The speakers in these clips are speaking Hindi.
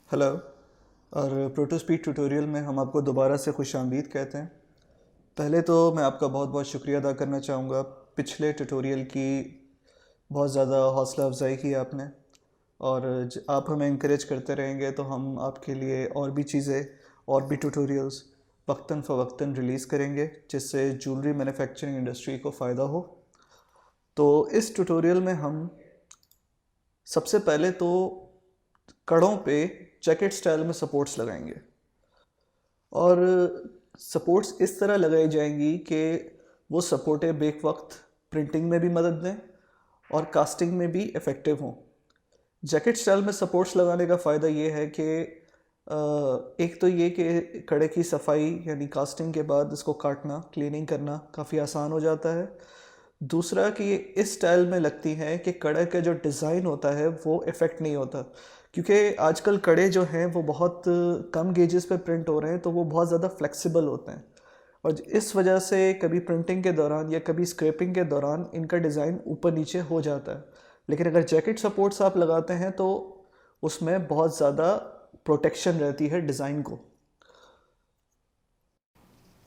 हेलो। और प्रोटोस्पीड ट्यूटोरियल में हम आपको दोबारा से खुशामदीद कहते हैं। पहले तो मैं आपका बहुत बहुत शुक्रिया अदा करना चाहूँगा। पिछले ट्यूटोरियल की बहुत ज़्यादा हौसला अफजाई की आपने, और आप हमें इनक्रेज करते रहेंगे तो हम आपके लिए और भी चीज़ें और भी ट्यूटोरियल्स वक्तन फ़वक्तन रिलीज़ करेंगे, जिससे ज्वेलरी मैन्युफैक्चरिंग इंडस्ट्री को फ़ायदा हो। तो इस ट्यूटोरियल में हम सबसे पहले तो कड़ों पे जैकेट स्टाइल में सपोर्ट्स लगाएंगे, और सपोर्ट्स इस तरह लगाई जाएंगी कि वो सपोर्टें बेक वक्त प्रिंटिंग में भी मदद दें और कास्टिंग में भी इफ़ेक्टिव हों। जैकेट स्टाइल में सपोर्ट्स लगाने का फ़ायदा ये है कि एक तो ये कि कड़े की सफाई यानी कास्टिंग के बाद इसको काटना, क्लीनिंग करना काफ़ी आसान हो जाता है। दूसरा कि ये इस स्टाइल में लगती हैं कि कड़े का जो डिज़ाइन होता है वो इफ़ेक्ट नहीं होता, क्योंकि आजकल कड़े जो हैं वो बहुत कम गेजेस पे प्रिंट हो रहे हैं, तो वो बहुत ज़्यादा फ्लेक्सिबल होते हैं, और इस वजह से कभी प्रिंटिंग के दौरान या कभी स्क्रैपिंग के दौरान इनका डिज़ाइन ऊपर नीचे हो जाता है। लेकिन अगर जैकेट सपोर्ट्स आप लगाते हैं तो उसमें बहुत ज़्यादा प्रोटेक्शन रहती है डिज़ाइन को।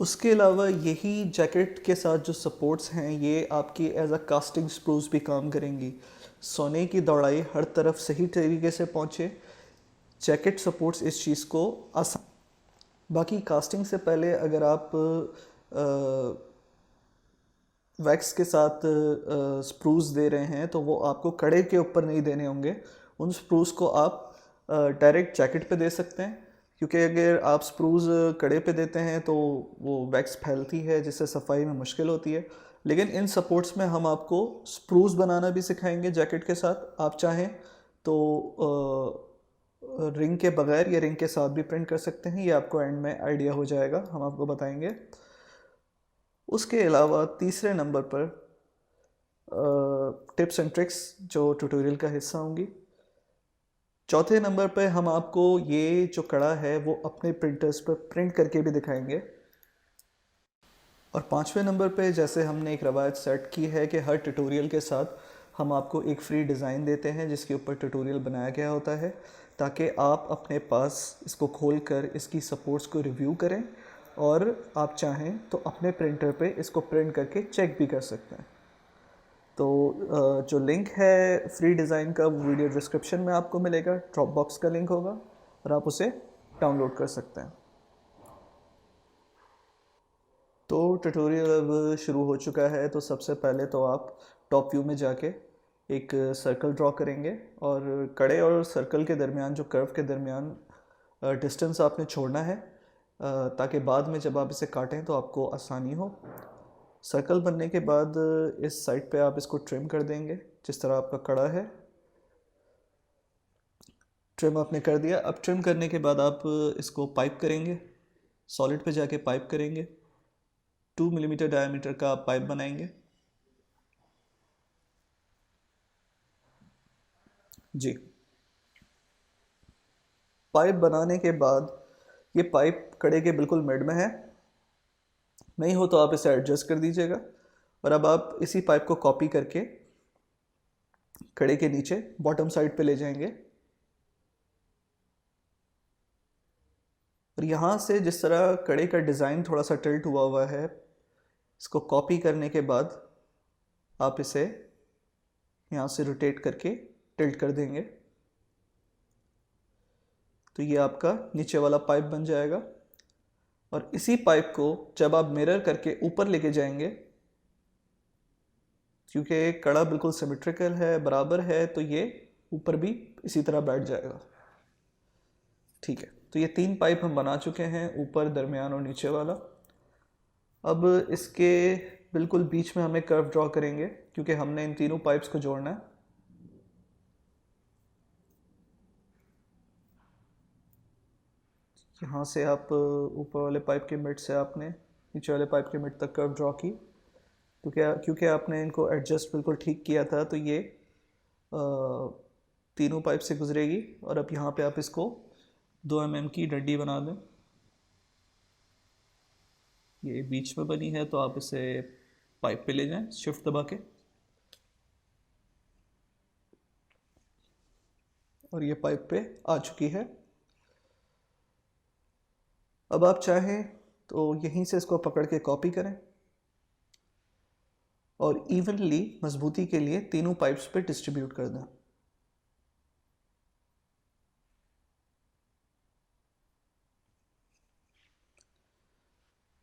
उसके अलावा यही जैकेट के साथ जो सपोर्ट्स हैं ये आपकी एज अ कास्टिंग स्प्रूज भी काम करेंगी। सोने की दौड़ाई हर तरफ सही तरीके से पहुँचे, जैकेट सपोर्ट्स इस चीज़ को आसान। बाकी कास्टिंग से पहले अगर आप वैक्स के साथ स्प्रूस दे रहे हैं तो वो आपको कड़े के ऊपर नहीं देने होंगे। उन स्प्रूस को आप डायरेक्ट जैकेट पे दे सकते हैं, क्योंकि अगर आप स्प्रूस कड़े पे देते हैं तो वो वैक्स फैलती है, जिससे सफाई में मुश्किल होती है। लेकिन इन सपोर्ट्स में हम आपको स्प्रूस बनाना भी सिखाएंगे जैकेट के साथ। आप चाहें तो रिंग के बगैर या रिंग के साथ भी प्रिंट कर सकते हैं, ये आपको एंड में आइडिया हो जाएगा, हम आपको बताएंगे। उसके अलावा तीसरे नंबर पर टिप्स एंड ट्रिक्स जो ट्यूटोरियल का हिस्सा होंगी। चौथे नंबर पे हम आपको ये जो कड़ा है वो अपने प्रिंटर्स पर प्रिंट करके भी दिखाएंगे। और पांचवें नंबर पे जैसे हमने एक रवायत सेट की है कि हर ट्यूटोरियल के साथ हम आपको एक फ्री डिज़ाइन देते हैं जिसके ऊपर ट्यूटोरियल बनाया गया होता है, ताकि आप अपने पास इसको खोल कर इसकी सपोर्ट्स को रिव्यू करें, और आप चाहें तो अपने प्रिंटर पे इसको प्रिंट करके चेक भी कर सकते हैं। तो जो लिंक है फ्री डिज़ाइन का वो वीडियो डिस्क्रिप्शन में आपको मिलेगा, ड्रॉप बॉक्स का लिंक होगा और आप उसे डाउनलोड कर सकते हैं। तो ट्यूटोरियल अब शुरू हो चुका है। तो सबसे पहले तो आप टॉप व्यू में जाके एक सर्कल ड्रॉ करेंगे, और कड़े और सर्कल के दरमियान जो कर्व के दरमियान डिस्टेंस आपने छोड़ना है, ताकि बाद में जब आप इसे काटें तो आपको आसानी हो। सर्कल बनने के बाद इस साइड पे आप इसको ट्रिम कर देंगे, जिस तरह आपका कड़ा है। ट्रिम आपने कर दिया। अब ट्रिम करने के बाद आप इसको पाइप करेंगे, सॉलिड पे जाके पाइप करेंगे। 2 मिलीमीटर डायमीटर का आप पाइप बनाएंगे जी। पाइप बनाने के बाद ये पाइप कड़े के बिल्कुल मिड में है, नहीं हो तो आप इसे एडजस्ट कर दीजिएगा। और अब आप इसी पाइप को कॉपी करके कड़े के नीचे बॉटम साइड पे ले जाएंगे, और यहाँ से जिस तरह कड़े का डिज़ाइन थोड़ा सा टिल्ट हुआ हुआ है, इसको कॉपी करने के बाद आप इसे यहाँ से रोटेट करके टिल्ट कर देंगे, तो ये आपका नीचे वाला पाइप बन जाएगा। और इसी पाइप को जब आप मिरर करके ऊपर लेके जाएंगे, क्योंकि कड़ा बिल्कुल सिमेट्रिकल है, बराबर है, तो ये ऊपर भी इसी तरह बैठ जाएगा। ठीक है, तो ये 3 पाइप हम बना चुके हैं, ऊपर, दरमियान और नीचे वाला। अब इसके बिल्कुल बीच में हमें कर्व ड्रॉ करेंगे, क्योंकि हमने इन तीनों पाइप्स को जोड़ना है। यहाँ से आप ऊपर वाले पाइप के मिड से आपने नीचे वाले पाइप के मिड तक कर्व ड्रॉ की, तो क्या, क्योंकि आपने इनको एडजस्ट बिल्कुल ठीक किया था, तो ये तीनों पाइप से गुजरेगी। और अब यहाँ पे आप इसको 2 mm की डंडी बना दें। ये बीच में बनी है तो आप इसे पाइप पे ले जाएं शिफ्ट दबा के, और ये पाइप पे आ चुकी है। अब आप चाहें तो यहीं से इसको पकड़ के कॉपी करें और इवनली मजबूती के लिए तीनों पाइप्स पे डिस्ट्रीब्यूट कर दें।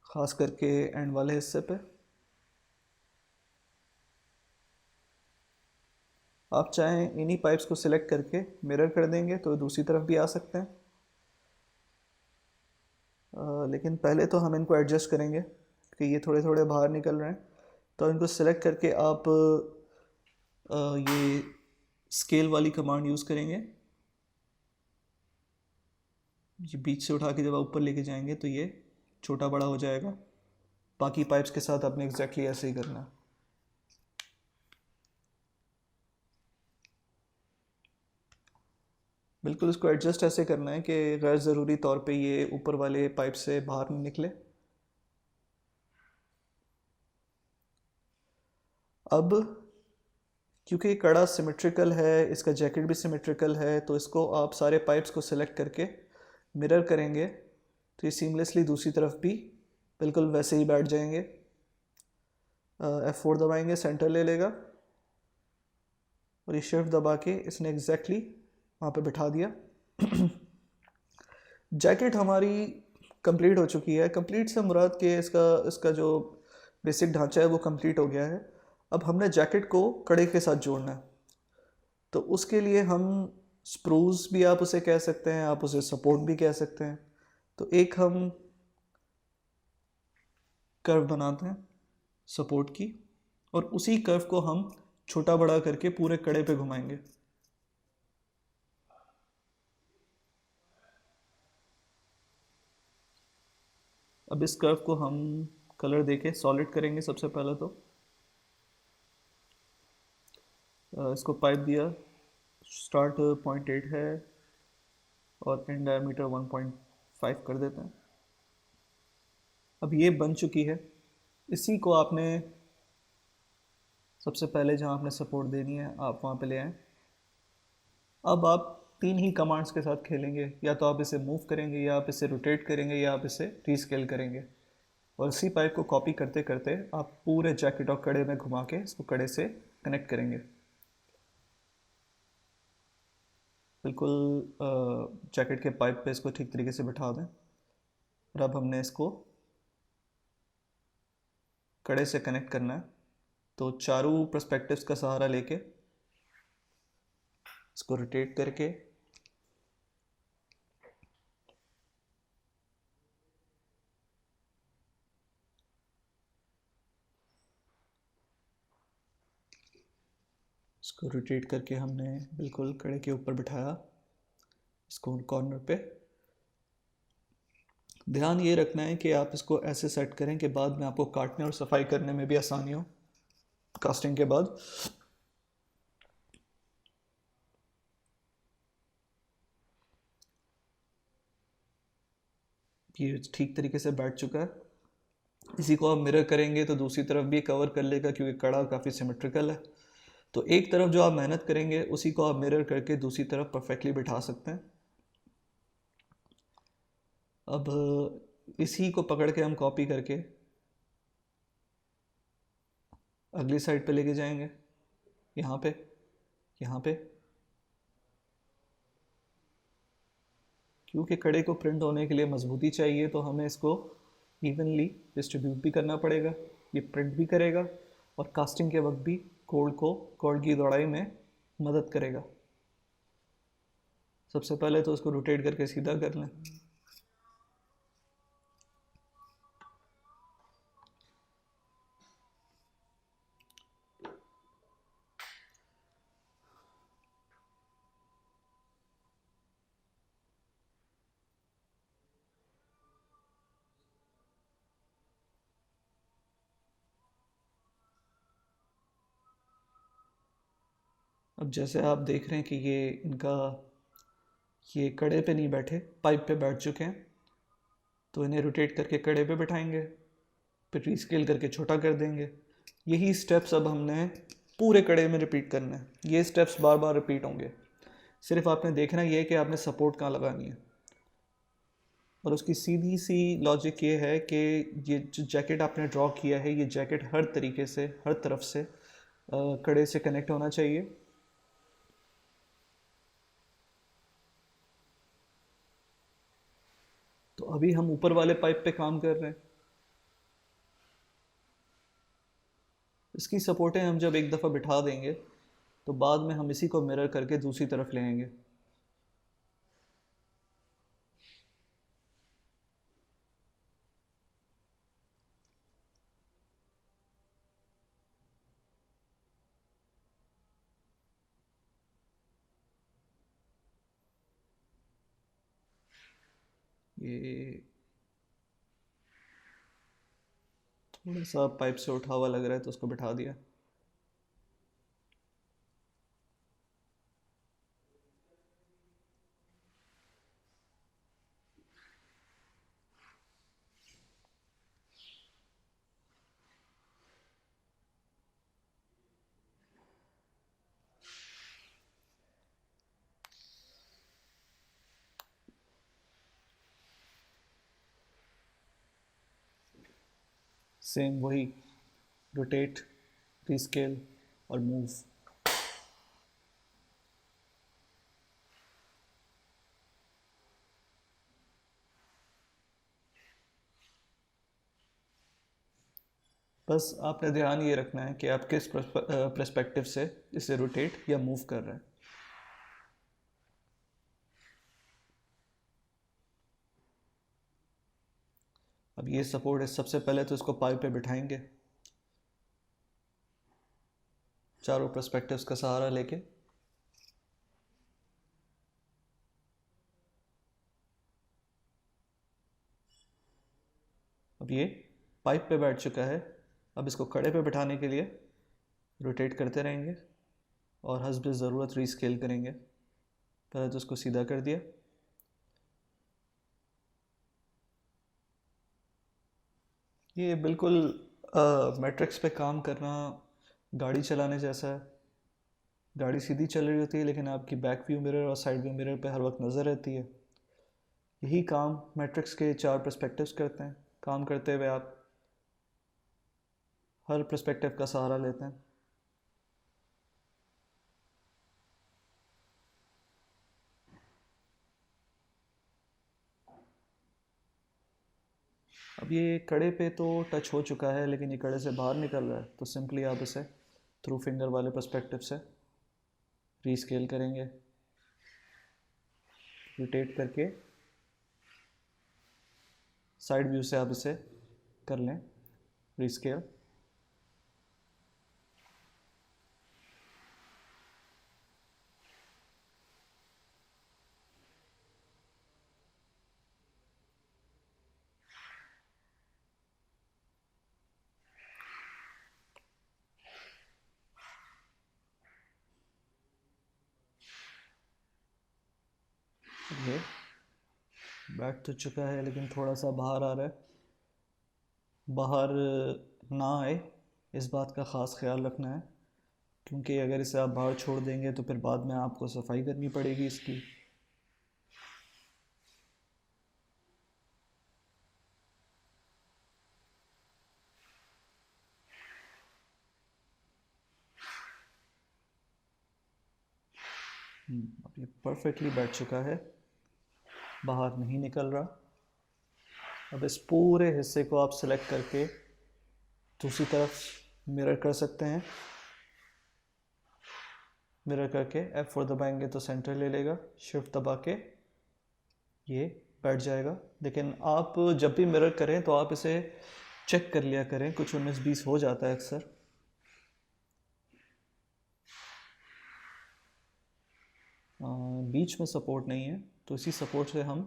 खास करके एंड वाले हिस्से पे। आप चाहें इन्हीं पाइप्स को सिलेक्ट करके मिरर कर देंगे तो दूसरी तरफ भी आ सकते हैं। लेकिन पहले तो हम इनको एडजस्ट करेंगे कि ये थोड़े थोड़े बाहर निकल रहे हैं, तो इनको सिलेक्ट करके आप ये स्केल वाली कमांड यूज़ करेंगे। ये बीच से उठा के जब आप ऊपर लेके जाएंगे तो ये छोटा बड़ा हो जाएगा। बाकी पाइप्स के साथ आपने एग्जैक्टली ऐसे ही करना है। बिल्कुल इसको एडजस्ट ऐसे करना है कि गैर ज़रूरी तौर पे ये ऊपर वाले पाइप से बाहर नहीं निकले। अब क्योंकि कड़ा सिमेट्रिकल है, इसका जैकेट भी सिमेट्रिकल है, तो इसको आप सारे पाइप्स को सिलेक्ट करके मिरर करेंगे तो ये सीमलेसली दूसरी तरफ भी बिल्कुल वैसे ही बैठ जाएंगे। F4 दबाएंगे, सेंटर ले लेगा और ये शिफ्ट दबा के इसने एग्जैक्टली वहाँ पे बिठा दिया। जैकेट हमारी कंप्लीट हो चुकी है। कंप्लीट से मुराद के इसका जो बेसिक ढांचा है वो कंप्लीट हो गया है। अब हमने जैकेट को कड़े के साथ जोड़ना है, तो उसके लिए हम स्प्रूज भी आप उसे कह सकते हैं, आप उसे सपोर्ट भी कह सकते हैं। तो एक हम कर्व बनाते हैं सपोर्ट की और उसी कर्व को हम छोटा बड़ा करके पूरे कड़े पे घुमाएंगे। अब इस कर्व को हम कलर देके सॉलिड करेंगे। सबसे पहले तो इसको पाइप दिया, स्टार्ट 0.8 है और एंड डायमीटर 1.5 कर देते हैं। अब ये बन चुकी है। इसी को आपने सबसे पहले जहाँ आपने सपोर्ट देनी है आप वहाँ पे ले आएँ। अब आप तीन ही कमांड्स के साथ खेलेंगे, या तो आप इसे मूव करेंगे, या आप इसे रोटेट करेंगे, या आप इसे रीस्केल करेंगे। और इसी पाइप को कॉपी करते करते आप पूरे जैकेट और कड़े में घुमा के इसको कड़े से कनेक्ट करेंगे। बिल्कुल जैकेट के पाइप पे इसको ठीक तरीके से बिठा दें और अब हमने इसको कड़े से कनेक्ट करना है। तो चारों पर्सपेक्टिव्स का सहारा लेके इसको रोटेट करके हमने बिल्कुल कड़े के ऊपर बिठाया इसको कॉर्नर पे। ध्यान ये रखना है कि आप इसको ऐसे सेट करें कि बाद में आपको काटने और सफाई करने में भी आसानी हो कास्टिंग के बाद। ये ठीक तरीके से बैठ चुका है। इसी को आप मिरर करेंगे तो दूसरी तरफ भी कवर कर लेगा क्योंकि कड़ा काफ़ी सिमेट्रिकल है। तो एक तरफ जो आप मेहनत करेंगे उसी को आप मिरर करके दूसरी तरफ परफेक्टली बिठा सकते हैं। अब इसी को पकड़ के हम कॉपी करके अगली साइड पे लेके जाएंगे, यहाँ पे, यहाँ पे। क्योंकि कड़े को प्रिंट होने के लिए मजबूती चाहिए तो हमें इसको इवनली डिस्ट्रीब्यूट भी करना पड़ेगा। ये प्रिंट भी करेगा और कास्टिंग के वक्त भी कोड की दौड़ाई में मदद करेगा। सबसे पहले तो उसको रोटेट करके सीधा कर लें। अब जैसे आप देख रहे हैं कि ये कड़े पे नहीं बैठे, पाइप पे बैठ चुके हैं, तो इन्हें रोटेट करके कड़े पे बैठाएंगे, फिर रीस्केल करके छोटा कर देंगे। यही स्टेप्स अब हमने पूरे कड़े में रिपीट करना है। ये स्टेप्स बार बार रिपीट होंगे। सिर्फ आपने देखना ये है कि आपने सपोर्ट कहाँ लगानी है। और उसकी सीधी सी लॉजिक ये है कि ये जो जैकेट आपने ड्रॉ किया है, ये जैकेट हर तरीके से, हर तरफ से कड़े से कनेक्ट होना चाहिए। तो अभी हम ऊपर वाले पाइप पे काम कर रहे हैं। इसकी सपोर्टें हम जब एक दफ़ा बिठा देंगे तो बाद में हम इसी को मिरर करके दूसरी तरफ ले आएंगे। ये थोड़ा सा पाइप से उठा हुआ लग रहा है तो उसको बिठा दिया। सेम वही, रोटेट, रीस्केल और मूव। बस आपने ध्यान ये रखना है कि आप किस पर्सपेक्टिव से इसे रोटेट या मूव कर रहे हैं। अब ये सपोर्ट है, सबसे पहले तो इसको पाइप पे बिठाएंगे चारों पर्सपेक्टिव्स का सहारा लेके। अब ये पाइप पे बैठ चुका है। अब इसको कड़े पे बिठाने के लिए रोटेट करते रहेंगे और हस्ब ज़रूरत रीस्केल करेंगे। पहले तो इसको सीधा कर दिया। ये बिल्कुल मैट्रिक्स पे काम करना गाड़ी चलाने जैसा है। गाड़ी सीधी चल रही होती है लेकिन आपकी बैक व्यू मिरर और साइड व्यू मिरर पे हर वक्त नज़र रहती है। यही काम मैट्रिक्स के चार पर्सपेक्टिव्स करते हैं। काम करते हुए आप हर पर्सपेक्टिव का सहारा लेते हैं। अब ये कड़े पे तो टच हो चुका है लेकिन ये कड़े से बाहर निकल रहा है, तो सिंपली आप इसे थ्रू फिंगर वाले पर्सपेक्टिव से रीस्केल करेंगे, रोटेट करके साइड व्यू से आप इसे कर लें रीस्केल। ये बैठ तो चुका है लेकिन थोड़ा सा बाहर आ रहा है। बाहर ना आए इस बात का ख़ास ख्याल रखना है, क्योंकि अगर इसे आप बाहर छोड़ देंगे तो फिर बाद में आपको सफाई करनी पड़ेगी इसकी। अब ये परफेक्टली बैठ चुका है, बाहर नहीं निकल रहा। अब इस पूरे हिस्से को आप सिलेक्ट करके दूसरी तरफ मिरर कर सकते हैं। मिरर करके F4 दबाएंगे तो सेंटर ले लेगा, शिफ्ट दबा के ये बैठ जाएगा। लेकिन आप जब भी मिरर करें तो आप इसे चेक कर लिया करें, कुछ 19-20 हो जाता है अक्सर। बीच में सपोर्ट नहीं है तो इसी सपोर्ट से हम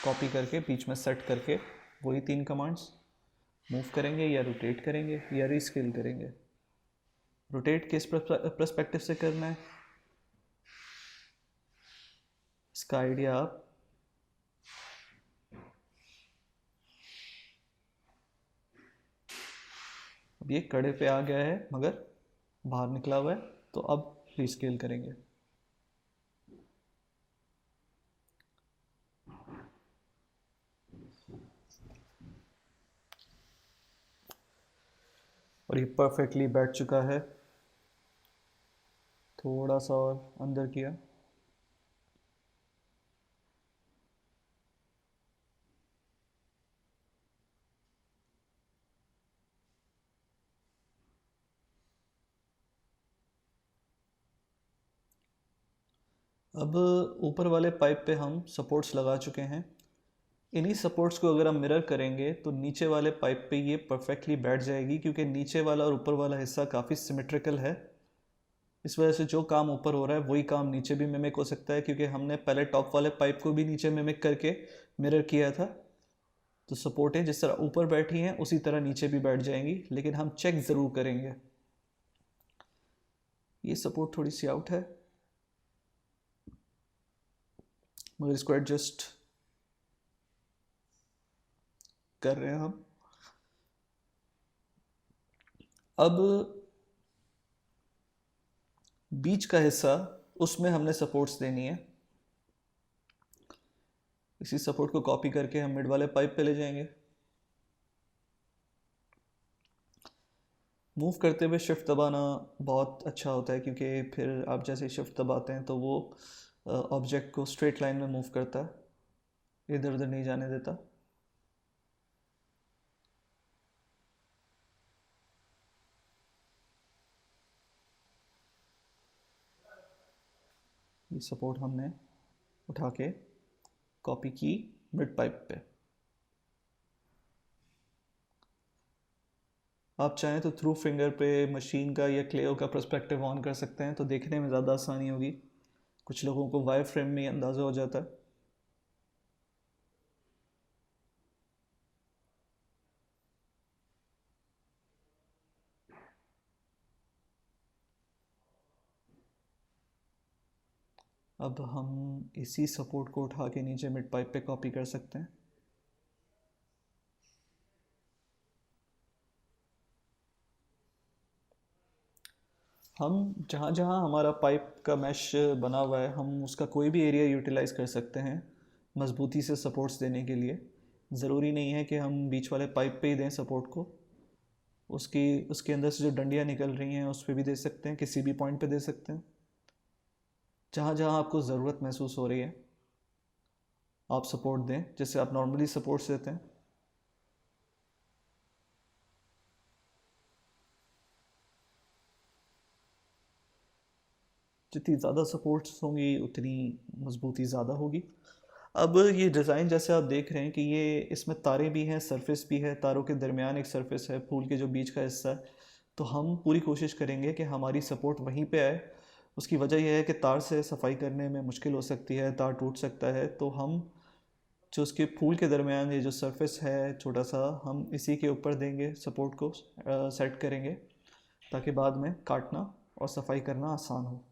कॉपी करके बीच में सेट करके वही 3 कमांड्स मूव करेंगे या रोटेट करेंगे या रीस्केल करेंगे। रोटेट किस पर्सपेक्टिव से करना है इसका आइडिया आप अब ये कड़े पे आ गया है मगर बाहर निकला हुआ है, तो अब रीस्केल करेंगे। और ये परफेक्टली बैठ चुका है। थोड़ा सा और अंदर किया। अब ऊपर वाले पाइप पे हम सपोर्ट्स लगा चुके हैं। इन्हीं सपोर्ट्स को अगर हम मिरर करेंगे तो नीचे वाले पाइप पे ये परफेक्टली बैठ जाएगी, क्योंकि नीचे वाला और ऊपर वाला हिस्सा काफ़ी सिमेट्रिकल है। इस वजह से जो काम ऊपर हो रहा है वही काम नीचे भी मिमिक हो सकता है, क्योंकि हमने पहले टॉप वाले पाइप को भी नीचे मिमिक करके मिरर किया था। तो सपोर्टें जिस तरह ऊपर बैठी हैं उसी तरह नीचे भी बैठ जाएंगी, लेकिन हम चेक ज़रूर करेंगे। ये सपोर्ट थोड़ी सी आउट है, मगर इसको एडजस्ट कर रहे हैं हम। अब बीच का हिस्सा, उसमें हमने सपोर्ट्स देनी है। इसी सपोर्ट को कॉपी करके हम मिड वाले पाइप पे ले जाएंगे। मूव करते हुए शिफ्ट दबाना बहुत अच्छा होता है, क्योंकि फिर आप जैसे शिफ्ट दबाते हैं तो वो ऑब्जेक्ट को स्ट्रेट लाइन में मूव करता है, इधर उधर नहीं जाने देता। ये सपोर्ट हमने उठा के कॉपी की मिड पाइप पे। आप चाहें तो थ्रू फिंगर पे मशीन का या क्लेयो का पर्सपेक्टिव ऑन कर सकते हैं, तो देखने में ज़्यादा आसानी होगी। कुछ लोगों को वायर फ्रेम में ही अंदाज़ा हो जाता है। अब हम इसी सपोर्ट को उठा के नीचे मिड पाइप पे कॉपी कर सकते हैं। हम जहाँ जहाँ हमारा पाइप का मैश बना हुआ है, हम उसका कोई भी एरिया यूटिलाइज़ कर सकते हैं मज़बूती से सपोर्ट्स देने के लिए। ज़रूरी नहीं है कि हम बीच वाले पाइप पे ही दें सपोर्ट को। उसकी उसके अंदर से जो डंडियाँ निकल रही हैं उस पर भी दे सकते हैं, किसी भी पॉइंट पे दे सकते हैं। जहाँ जहाँ आपको ज़रूरत महसूस हो रही है आप सपोर्ट दें, जैसे आप नॉर्मली सपोर्ट्स देते हैं। जितनी ज़्यादा सपोर्ट्स होंगी उतनी मजबूती ज़्यादा होगी। अब ये डिज़ाइन जैसे आप देख रहे हैं कि ये इसमें तारें भी हैं, सरफेस भी है, तारों के दरमियान एक सरफेस है, फूल के जो बीच का हिस्सा है। तो हम पूरी कोशिश करेंगे कि हमारी सपोर्ट वहीं पे आए। उसकी वजह यह है कि तार से सफाई करने में मुश्किल हो सकती है, तार टूट सकता है। तो हम जो उसके फूल के दरमियान ये जो सरफेस है छोटा सा, हम इसी के ऊपर देंगे, सपोर्ट को सेट करेंगे, ताकि बाद में काटना और सफाई करना आसान हो।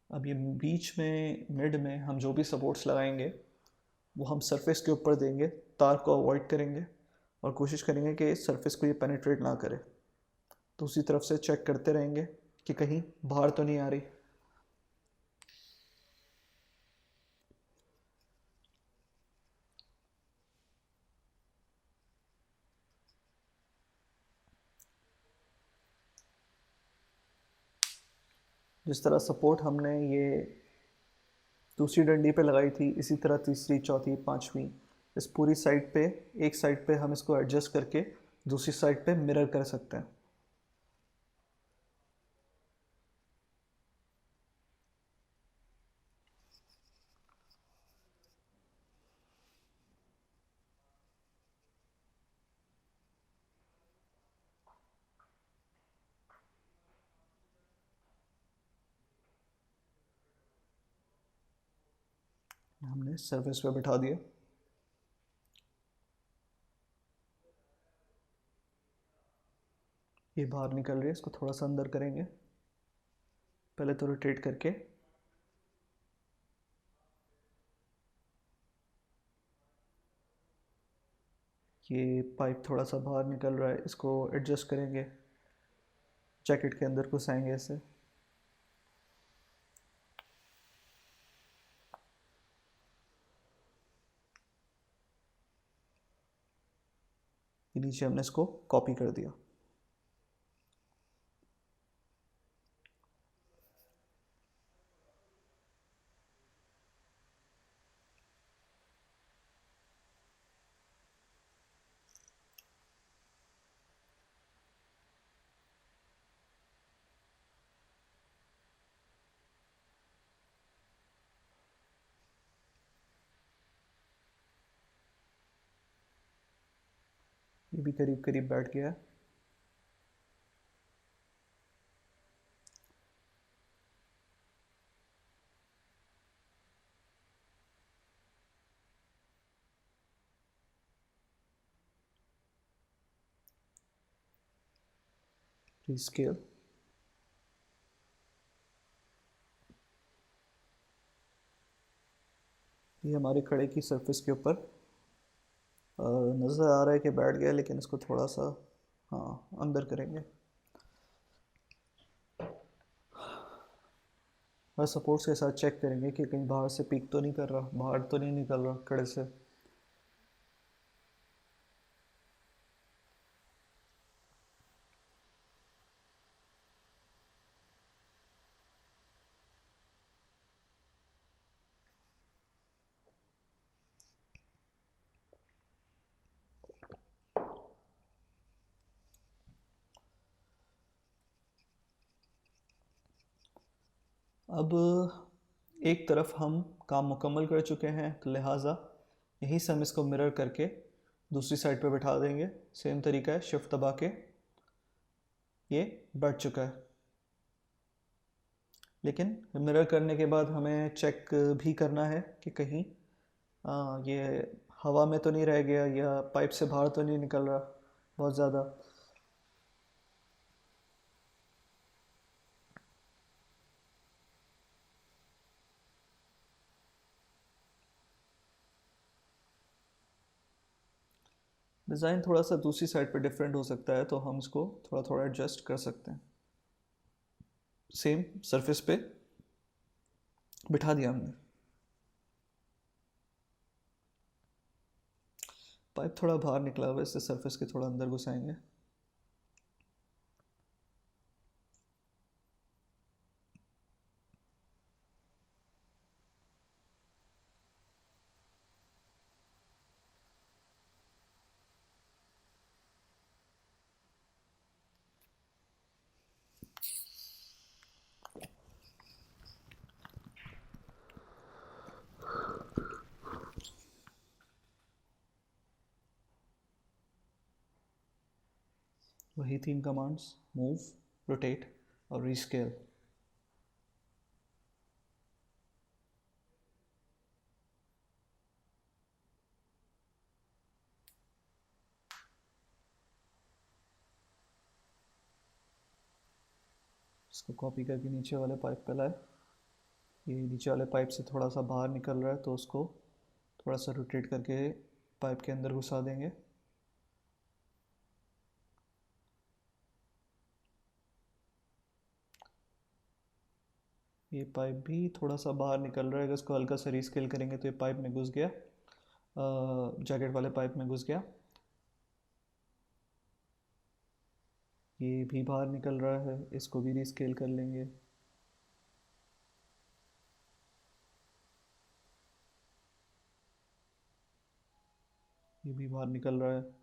अब ये बीच में मिड में हम जो भी सपोर्ट्स लगाएंगे वो हम सरफेस के ऊपर देंगे, तार को अवॉइड करेंगे और कोशिश करेंगे कि सरफेस को ये पेनिट्रेट ना करे। तो उसी तरफ से चेक करते रहेंगे कि कहीं बाहर तो नहीं आ रही। जिस तरह सपोर्ट हमने ये दूसरी डंडी पे लगाई थी, इसी तरह तीसरी, चौथी, पांचवी, इस पूरी साइड पे, एक साइड पे हम इसको एडजस्ट करके दूसरी साइड पे मिरर कर सकते हैं। हमने सरफेस पे बिठा दिया। ये बाहर निकल रही है, इसको थोड़ा सा अंदर करेंगे, पहले तो रोटेट करके। ये पाइप थोड़ा सा बाहर निकल रहा है, इसको एडजस्ट करेंगे, जैकेट के अंदर घुसाएंगे ऐसे। ये नीचे हमने इसको कॉपी कर दिया। ये भी करीब करीब बैठ गया है। रीस्केल। ये हमारे कड़े की सरफेस के ऊपर नज़र आ रहा है कि बैठ गया, लेकिन इसको थोड़ा सा अंदर करेंगे। और सपोर्ट्स के साथ चेक करेंगे कि कहीं बाहर से पीक तो नहीं कर रहा, बाहर तो नहीं निकल रहा कड़े से। अब एक तरफ हम काम मुकम्मल कर चुके हैं, तो लिहाजा यहीं से हम इसको मिरर करके दूसरी साइड पे बिठा देंगे। सेम तरीका है, शिफ्ट दबा के ये बैठ चुका है। लेकिन मिरर करने के बाद हमें चेक भी करना है कि कहीं ये हवा में तो नहीं रह गया या पाइप से बाहर तो नहीं निकल रहा बहुत ज़्यादा। डिज़ाइन थोड़ा सा दूसरी साइड पे डिफरेंट हो सकता है, तो हम इसको थोड़ा थोड़ा एडजस्ट कर सकते हैं। सेम सरफेस पे बिठा दिया हमने। पाइप थोड़ा बाहर निकला हुआ है, इससे सरफेस के थोड़ा अंदर घुसाएंगे। वही 3 कमांड्स, मूव, रोटेट और रीस्केल। इसको कॉपी करके नीचे वाले पाइप पे लाए। ये नीचे वाले पाइप से थोड़ा सा बाहर निकल रहा है, तो उसको थोड़ा सा रोटेट करके पाइप के अंदर घुसा देंगे। ये पाइप भी थोड़ा सा बाहर निकल रहा है, अगर इसको हल्का सा रीस्केल करेंगे तो ये पाइप में घुस गया, जैकेट वाले पाइप में घुस गया। ये भी बाहर निकल रहा है, इसको भी रीस्केल कर लेंगे। ये भी बाहर निकल रहा है।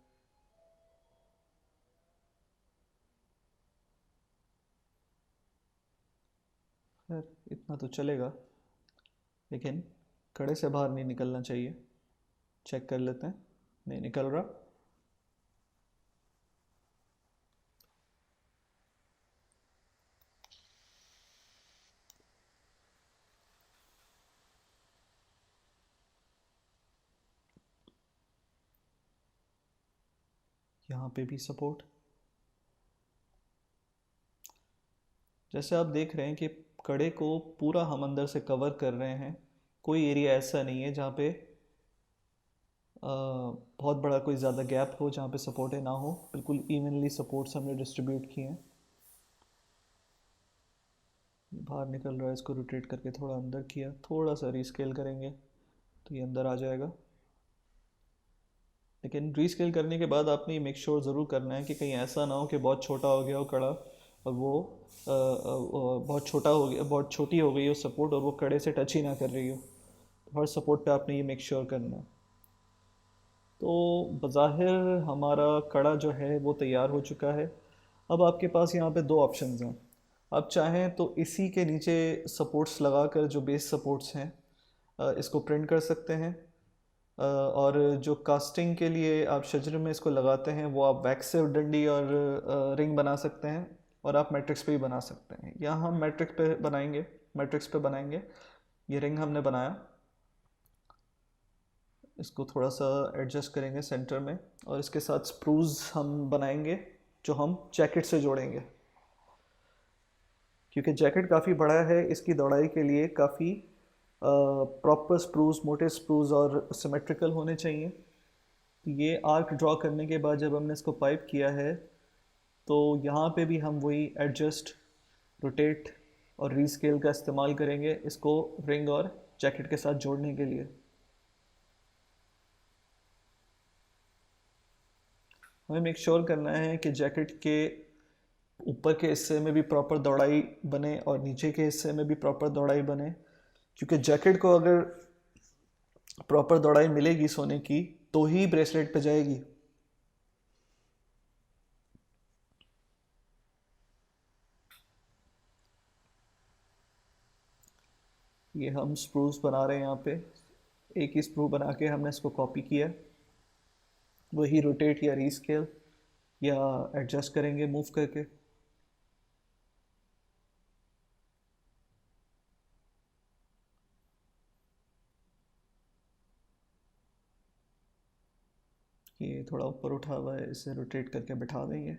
खैर इतना तो चलेगा, लेकिन कड़े से बाहर नहीं निकलना चाहिए। चेक कर लेते हैं, नहीं निकल रहा। यहाँ पे भी सपोर्ट। जैसे आप देख रहे हैं कि कड़े को पूरा हम अंदर से कवर कर रहे हैं। कोई एरिया ऐसा नहीं है जहाँ पे बहुत बड़ा कोई ज़्यादा गैप हो जहाँ पे सपोर्टें ना हो। बिल्कुल इवनली सपोर्ट्स हमने डिस्ट्रीब्यूट किए हैं। बाहर निकल रहा है, इसको रोटेट करके थोड़ा अंदर किया, थोड़ा सा रीस्केल करेंगे तो ये अंदर आ जाएगा। लेकिन रीस्केल करने के बाद आपने ये मेक श्योर ज़रूर करना है कि कहीं ऐसा ना हो कि बहुत छोटा हो गया हो कड़ा और वो बहुत छोटा हो गया, बहुत छोटी हो गई हो सपोर्ट और वो कड़े से टच ही ना कर रही हो। तो हर सपोर्ट पे आपने ये मेक श्योर करना है। तो बज़ाहिर हमारा कड़ा जो है वो तैयार हो चुका है। अब आपके पास यहाँ पे दो ऑप्शंस हैं। आप चाहें तो इसी के नीचे सपोर्ट्स लगाकर जो बेस सपोर्ट्स हैं इसको प्रिंट कर सकते हैं। और जो कास्टिंग के लिए आप शजर में इसको लगाते हैं वो आप वैक्स से डंडी और रिंग बना सकते हैं, और आप मैट्रिक्स पे भी बना सकते हैं। यहाँ हम मैट्रिक्स पे बनाएंगे, मैट्रिक्स पे बनाएंगे। ये रिंग हमने बनाया, इसको थोड़ा सा एडजस्ट करेंगे सेंटर में, और इसके साथ स्प्रूज हम बनाएंगे जो हम जैकेट से जोड़ेंगे। क्योंकि जैकेट काफ़ी बड़ा है, इसकी दौड़ाई के लिए काफ़ी प्रॉपर स्प्रूज, मोटे स्प्रूज और सिमेट्रिकल होने चाहिए। तो ये आर्क ड्रॉ करने के बाद जब हमने इसको पाइप किया है तो यहाँ पे भी हम वही एडजस्ट, रोटेट और रीस्केल का इस्तेमाल करेंगे इसको रिंग और जैकेट के साथ जोड़ने के लिए। हमें मेक श्योर करना है कि जैकेट के ऊपर के हिस्से में भी प्रॉपर दौड़ाई बने और नीचे के हिस्से में भी प्रॉपर दौड़ाई बने, क्योंकि जैकेट को अगर प्रॉपर दौड़ाई मिलेगी सोने की तो ही ब्रेसलेट पे जाएगी। ये हम स्प्रूस बना रहे हैं यहाँ पे, एक ही स्प्रू बना के हमने इसको कॉपी किया, वही रोटेट या रीस्केल या एडजस्ट करेंगे मूव करके। ये थोड़ा ऊपर उठा हुआ है, इसे रोटेट करके बिठा देंगे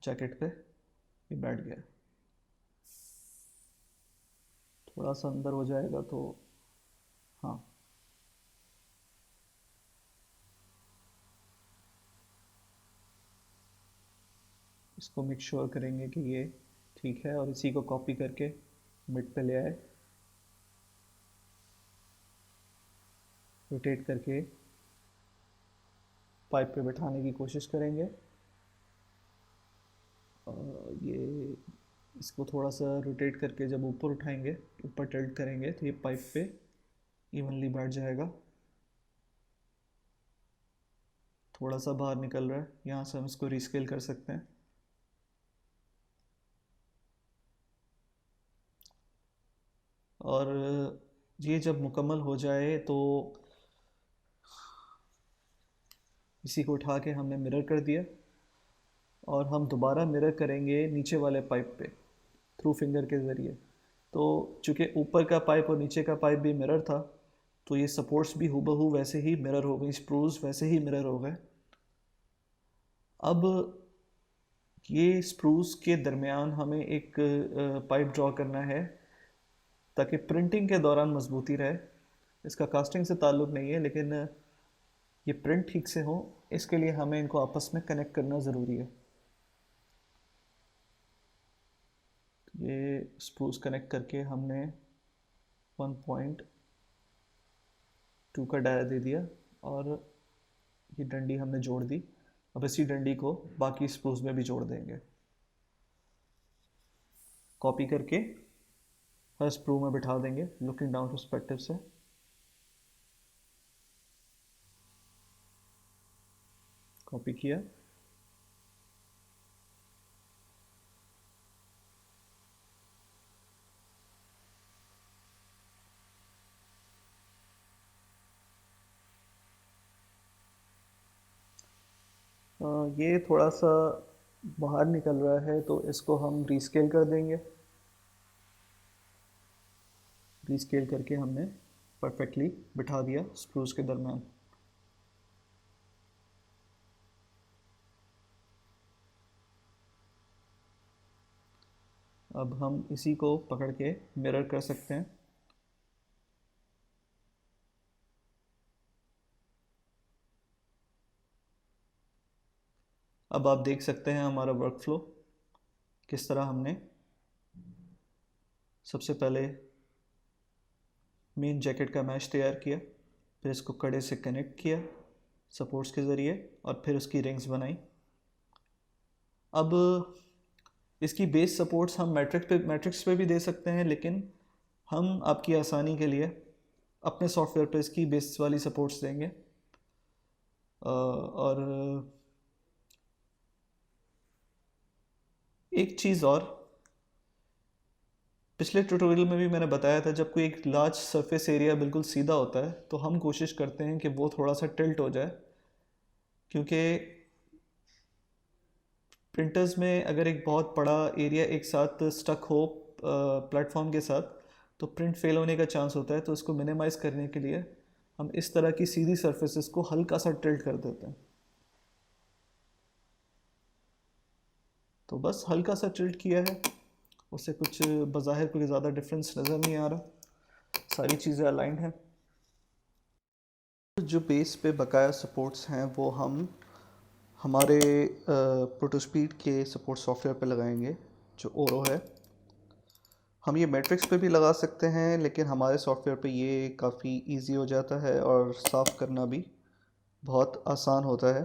जैकेट पे, ये बैठ गया। थोड़ा सा अंदर हो जाएगा तो हाँ। इसको मेक श्योर करेंगे कि ये ठीक है, और इसी को कॉपी करके मिड पे ले आए, रोटेट करके पाइप पे बिठाने की कोशिश करेंगे। और ये इसको थोड़ा सा रोटेट करके जब ऊपर उठाएंगे, ऊपर टिल्ट करेंगे तो ये पाइप पे इवनली बैठ जाएगा। थोड़ा सा बाहर निकल रहा है, यहाँ से हम इसको रीस्केल कर सकते हैं। और ये जब मुकम्मल हो जाए तो इसी को उठा के हमने मिरर कर दिया, और हम दोबारा मिरर करेंगे नीचे वाले पाइप पे थ्रू फिंगर के ज़रिए। तो चूँकि ऊपर का पाइप और नीचे का पाइप भी मिरर था तो ये सपोर्ट्स भी हूबहू वैसे ही मिरर हो गई, स्प्रूज वैसे ही मिरर हो गए। अब ये स्प्रूस के दरमियान हमें एक पाइप ड्रॉ करना है ताकि प्रिंटिंग के दौरान मजबूती रहे। इसका कास्टिंग से ताल्लुक़ नहीं है, लेकिन ये प्रिंट ठीक से हो इसके लिए हमें इनको आपस में कनेक्ट करना ज़रूरी है। ये स्प्रूस कनेक्ट करके हमने 1.2 का डाया दे दिया, और ये डंडी हमने जोड़ दी। अब इसी डंडी को बाकी स्प्रूस में भी जोड़ देंगे, कॉपी करके हर स्प्रू में बिठा देंगे लुकिंग डाउन पर्सपेक्टिव से। कॉपी किया, ये थोड़ा सा बाहर निकल रहा है तो इसको हम रीस्केल कर देंगे। रीस्केल करके हमने परफेक्टली बिठा दिया स्क्रूज के दरमियान। अब हम इसी को पकड़ के मिरर कर सकते हैं। अब आप देख सकते हैं हमारा वर्क फ्लो किस तरह हमने सबसे पहले मेन जैकेट का मैश तैयार किया, फिर इसको कड़े से कनेक्ट किया सपोर्ट्स के ज़रिए और फिर उसकी रिंग्स बनाई। अब इसकी बेस सपोर्ट्स हम मैट्रिक्स पे भी दे सकते हैं, लेकिन हम आपकी आसानी के लिए अपने सॉफ्टवेयर पे इसकी बेस वाली सपोर्ट्स देंगे। और एक चीज़ और, पिछले ट्यूटोरियल में भी मैंने बताया था, जब कोई एक लार्ज सरफेस एरिया बिल्कुल सीधा होता है तो हम कोशिश करते हैं कि वो थोड़ा सा टिल्ट हो जाए, क्योंकि प्रिंटर्स में अगर एक बहुत बड़ा एरिया एक साथ स्टक हो प्लेटफॉर्म के साथ तो प्रिंट फेल होने का चांस होता है। तो इसको मिनिमाइज़ करने के लिए हम इस तरह की सीधी सरफेसेस को हल्का सा टिल्ट कर देते हैं। तो बस हल्का सा टिल्ट किया है, उससे कुछ बज़ाहिर कोई ज़्यादा डिफरेंस नज़र नहीं आ रहा, सारी चीज़ें अलाइंड हैं। जो बेस पे बकाया सपोर्ट्स हैं वो हम हमारे प्रोटोस्पीड के सपोर्ट सॉफ्टवेयर पे लगाएंगे जो ओरो है। हम ये मैट्रिक्स पे भी लगा सकते हैं, लेकिन हमारे सॉफ्टवेयर पे ये काफ़ी इजी हो जाता है और साफ़ करना भी बहुत आसान होता है।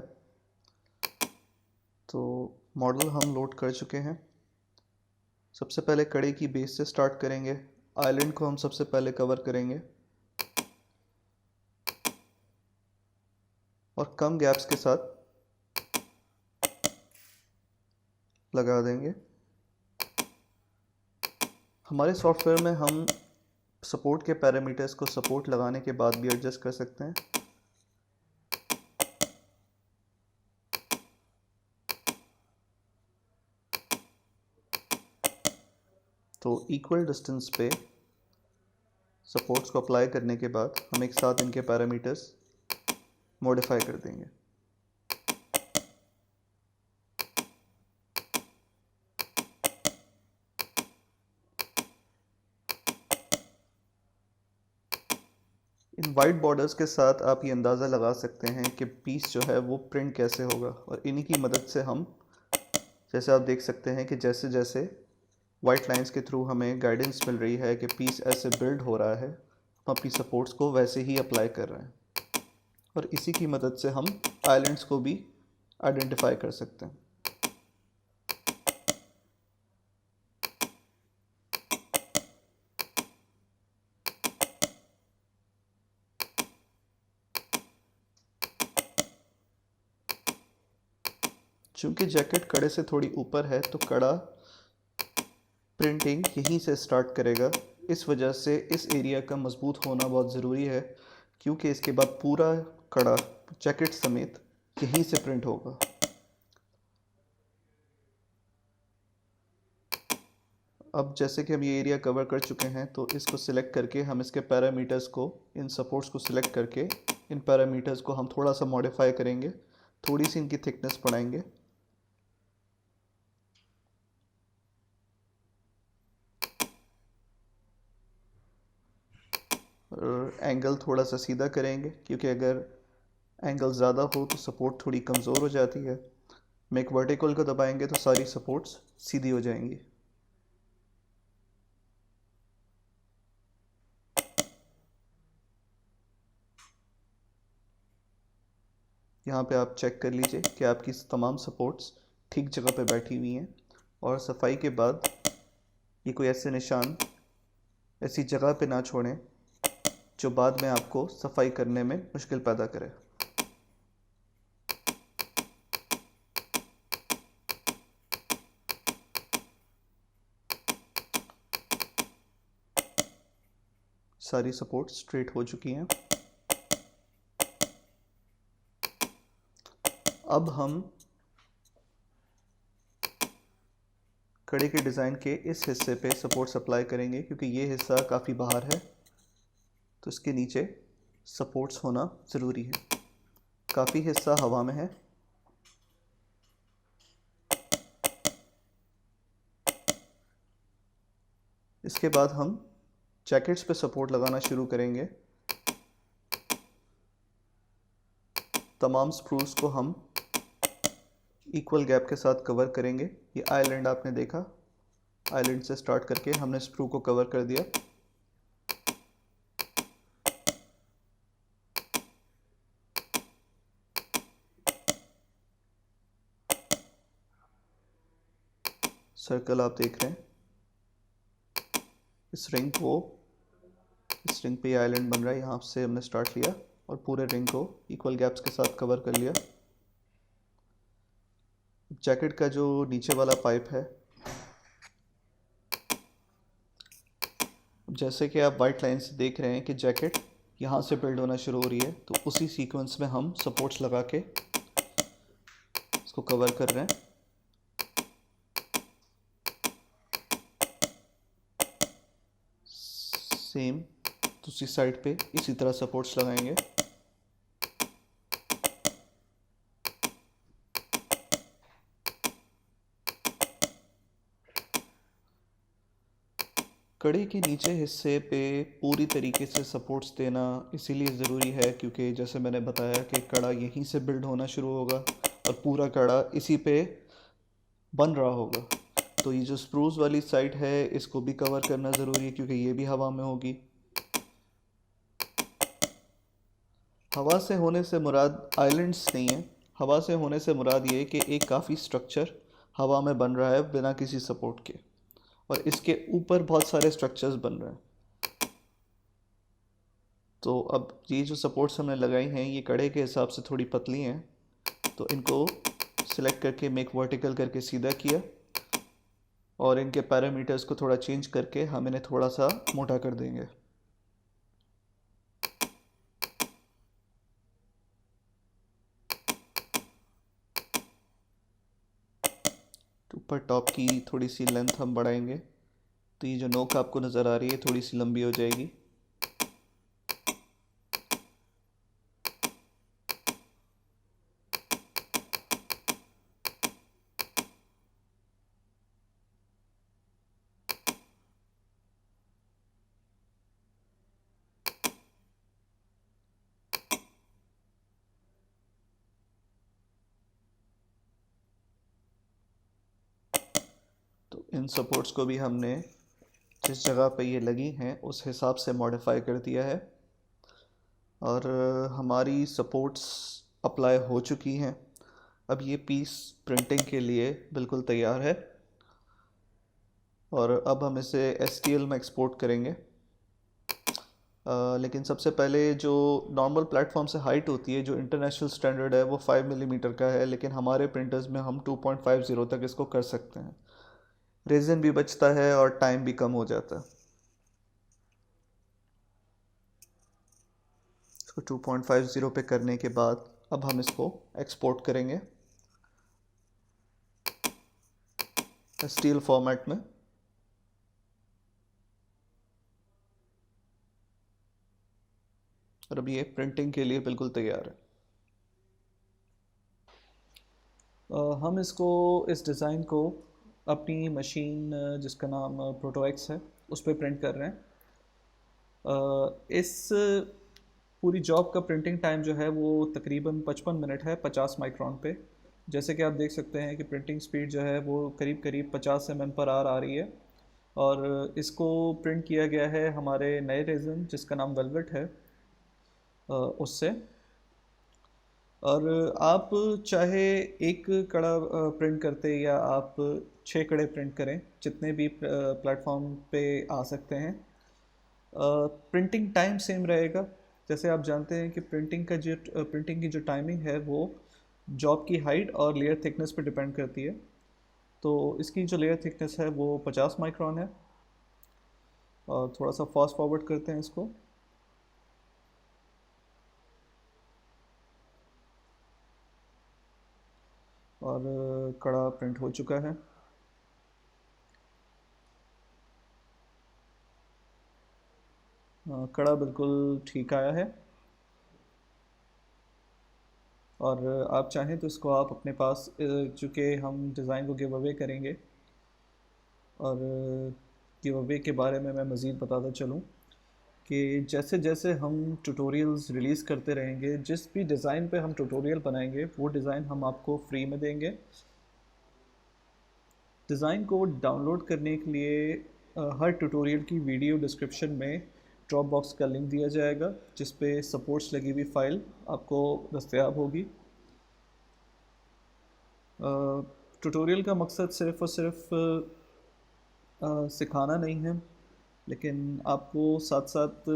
तो मॉडल हम लोड कर चुके हैं। सबसे पहले कड़े की बेस से स्टार्ट करेंगे। आइलैंड को हम सबसे पहले कवर करेंगे और कम गैप्स के साथ लगा देंगे। हमारे सॉफ्टवेयर में हम सपोर्ट के पैरामीटर्स को सपोर्ट लगाने के बाद भी एडजस्ट कर सकते हैं। तो इक्वल डिस्टेंस पे सपोर्ट्स को अप्लाई करने के बाद हम एक साथ इनके पैरामीटर्स मॉडिफाई कर देंगे। इन वाइट बॉर्डर्स के साथ आप ये अंदाज़ा लगा सकते हैं कि पीस जो है वो प्रिंट कैसे होगा, और इन्हीं की मदद से हम, जैसे आप देख सकते हैं कि जैसे जैसे वाइट लाइंस के थ्रू हमें गाइडेंस मिल रही है कि पीस ऐसे बिल्ड हो रहा है, हम अपनी सपोर्ट्स को वैसे ही अप्लाई कर रहे हैं, और इसी की मदद से हम आइलैंड्स को भी आइडेंटिफाई कर सकते हैं। चूँकि जैकेट कड़े से थोड़ी ऊपर है तो कड़ा प्रिंटिंग यहीं से स्टार्ट करेगा। इस वजह से इस एरिया का मजबूत होना बहुत ज़रूरी है, क्योंकि इसके बाद पूरा कड़ा जैकेट समेत यहीं से प्रिंट होगा। अब जैसे कि हम ये एरिया कवर कर चुके हैं तो इसको सिलेक्ट करके हम इसके पैरामीटर्स को, इन सपोर्ट्स को सिलेक्ट करके इन पैरामीटर्स को हम थोड़ा सा मॉडिफाई करेंगे, थोड़ी सी इनकी थिकनेस बढ़ाएंगे। और एंगल थोड़ा सा सीधा करेंगे, क्योंकि अगर एंगल ज़्यादा हो तो सपोर्ट थोड़ी कमज़ोर हो जाती है। मेक वर्टिकल को दबाएंगे तो सारी सपोर्ट्स सीधी हो जाएंगी। यहाँ पे आप चेक कर लीजिए कि आपकी तमाम सपोर्ट्स ठीक जगह पे बैठी हुई हैं, और सफाई के बाद ये कोई ऐसे निशान ऐसी जगह पे ना छोड़ें जो बाद में आपको सफाई करने में मुश्किल पैदा करे। सारी सपोर्ट स्ट्रेट हो चुकी हैं। अब हम कड़े के डिज़ाइन के इस हिस्से पे सपोर्ट्स अप्लाई करेंगे, क्योंकि ये हिस्सा काफ़ी बाहर है तो इसके नीचे सपोर्ट्स होना ज़रूरी है। काफ़ी हिस्सा हवा में है। इसके बाद हम जैकेट्स पे सपोर्ट लगाना शुरू करेंगे। तमाम स्क्रूज को हम इक्वल गैप के साथ कवर करेंगे। ये आइलैंड आपने देखा, आइलैंड से स्टार्ट करके हमने स्क्रू को कवर कर दिया। सर्कल आप देख रहे हैं, इस रिंग पे ये आइलैंड बन रहा है, यहाँ से हमने स्टार्ट लिया और पूरे रिंग को इक्वल गैप्स के साथ कवर कर लिया। जैकेट का जो नीचे वाला पाइप है, जैसे कि आप वाइट लाइन से देख रहे हैं कि जैकेट यहाँ से बिल्ड होना शुरू हो रही है, तो उसी सीक्वेंस में हम सपोर्ट्स लगा के इसको कवर कर रहे हैं। सेम दूसरी साइड पे इसी तरह सपोर्ट्स लगाएंगे। कड़ी के नीचे हिस्से पे पूरी तरीके से सपोर्ट्स देना इसीलिए ज़रूरी है क्योंकि जैसे मैंने बताया कि कड़ा यहीं से बिल्ड होना शुरू होगा और पूरा कड़ा इसी पे बन रहा होगा। तो ये जो स्प्रूस वाली साइड है इसको भी कवर करना ज़रूरी है क्योंकि ये भी हवा में होगी। हवा से होने से मुराद आइलैंड्स नहीं है, हवा से होने से मुराद ये कि एक काफ़ी स्ट्रक्चर हवा में बन रहा है बिना किसी सपोर्ट के, और इसके ऊपर बहुत सारे स्ट्रक्चर्स बन रहे हैं। तो अब ये जो सपोर्ट्स हमने लगाई हैं ये कड़े के हिसाब से थोड़ी पतली हैं, तो इनको सिलेक्ट करके मेक वर्टिकल करके सीधा किया और इनके पैरामीटर्स को थोड़ा चेंज करके हम इन्हें थोड़ा सा मोटा कर देंगे। ऊपर टॉप की थोड़ी सी लेंथ हम बढ़ाएंगे, तो ये जो नोक आपको नज़र आ रही है थोड़ी सी लंबी हो जाएगी। तो इन सपोर्ट्स को भी हमने जिस जगह पे ये लगी हैं उस हिसाब से मॉडिफाई कर दिया है और हमारी सपोर्ट्स अप्लाई हो चुकी हैं। अब ये पीस प्रिंटिंग के लिए बिल्कुल तैयार है और अब हम इसे STL में एक्सपोर्ट करेंगे। लेकिन सबसे पहले जो नॉर्मल प्लेटफॉर्म से हाइट होती है, जो इंटरनेशनल स्टैंडर्ड है वो 5 मिलीमीटर का है, लेकिन हमारे प्रिंटर्स में हम 2.50 तक इसको कर सकते हैं। रेज़न भी बचता है और टाइम भी कम हो जाता है। इसको 2.50 पे करने के बाद अब हम इसको एक्सपोर्ट करेंगे स्टील फॉर्मेट में। और अब ये प्रिंटिंग के लिए बिल्कुल तैयार है। हम इस डिज़ाइन को अपनी मशीन जिसका नाम प्रोटोएक्स है उस पर प्रिंट कर रहे हैं। इस पूरी जॉब का प्रिंटिंग टाइम जो है वो तकरीबन 55 मिनट है 50 माइक्रोन पे। जैसे कि आप देख सकते हैं कि प्रिंटिंग स्पीड जो है वो करीब करीब 50 mm/h आ रही है और इसको प्रिंट किया गया है हमारे नए रेज़न जिसका नाम वेलवेट है उससे। और आप चाहे एक कड़ा प्रिंट करते या आप 6 कड़े प्रिंट करें, जितने भी प्लेटफॉर्म पे आ सकते हैं, प्रिंटिंग टाइम सेम रहेगा। जैसे आप जानते हैं कि प्रिंटिंग की जो टाइमिंग है वो जॉब की हाइट और लेयर थिकनेस पर डिपेंड करती है। तो इसकी जो लेयर थिकनेस है वो 50 माइक्रोन है। और थोड़ा सा फास्ट फॉरवर्ड करते हैं इसको। और कड़ा प्रिंट हो चुका है। कड़ा बिल्कुल ठीक आया है। और आप चाहें तो इसको आप अपने पास, चूँकि हम डिज़ाइन को गिव अवे करेंगे और गिव अवे के बारे में मैं मज़ीद बताता चलूँ कि जैसे जैसे हम ट्यूटोरियल्स रिलीज़ करते रहेंगे, जिस भी डिज़ाइन पे हम ट्यूटोरियल बनाएंगे वो डिज़ाइन हम आपको फ्री में देंगे। डिज़ाइन को डाउनलोड करने के लिए हर ट्यूटोरियल की वीडियो डिस्क्रिप्शन में ड्रॉप बॉक्स का लिंक दिया जाएगा जिस पे सपोर्ट्स लगी हुई फ़ाइल आपको दस्तयाब होगी। ट्यूटोरियल का मकसद सिर्फ़ और सिर्फ सिखाना नहीं है, लेकिन आपको साथ साथ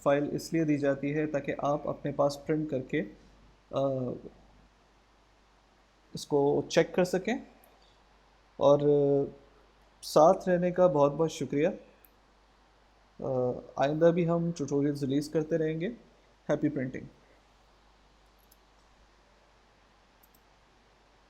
फ़ाइल इसलिए दी जाती है ताकि आप अपने पास प्रिंट करके इसको चेक कर सकें। और साथ रहने का बहुत बहुत शुक्रिया। आइंदा भी हम ट्यूटोरियल्स रिलीज़ करते रहेंगे। Happy printing.